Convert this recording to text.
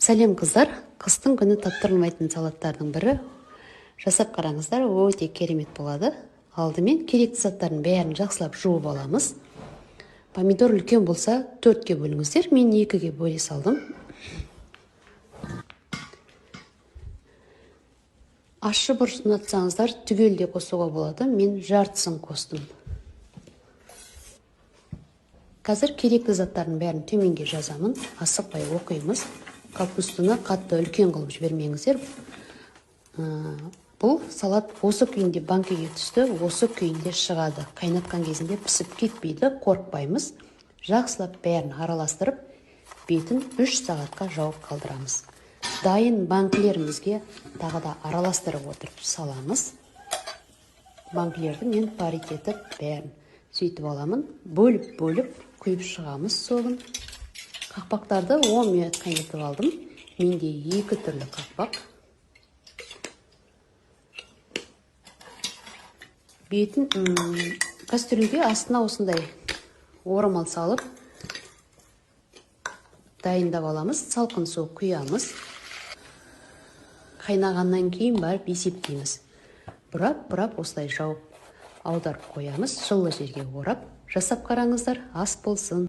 Сәлем қыздар, қыстың күні таптырылмайтын салаттардың бірі. Жасап қараңыздар, өте керемет болады. Алдымен керекті заттардың бәрін жақсылап жуып аламыз. Помидор үлкен болса 4-ке бөліңіздер, мен 2-ге бөле салдым. Ащы бұрыш ұнатсаңыздар түгелде қосуға болады, мен жартысын қостым. Қазір керекті заттардың бәрін төменге жазамын, асықпай оқимыз. Капустаны қатты үлкен қылып жібермеңіздер. Бұл салат осы күйінде банкеге түсті, осы күйінде шығады. Қайнатқан кезінде пісіп кетпейді, қорықпаймыз. Жақсылап бәрін араластырып, бетін 3 сағатқа жауып қалдырамыз. Дайын банкілерімізге тағы да араластырып отырып саламыз. Банкілерді мен паритетіп бәрін сөйтіп аламын. Бөліп құйып шығамыз соғын. Қақпақтарды 10 минут қайнатып алдым. Менде 2 түрлі қақпақ. Бетін кастрюльге астына осындай орамал салып дайындап аламыз. Салқын су құямыз. Қайнағаннан кейін барып есептейміз. Бұрап осылай жауып аударып қоямыз. Жылы жерге орап жасап қараңыздар, ас болсын.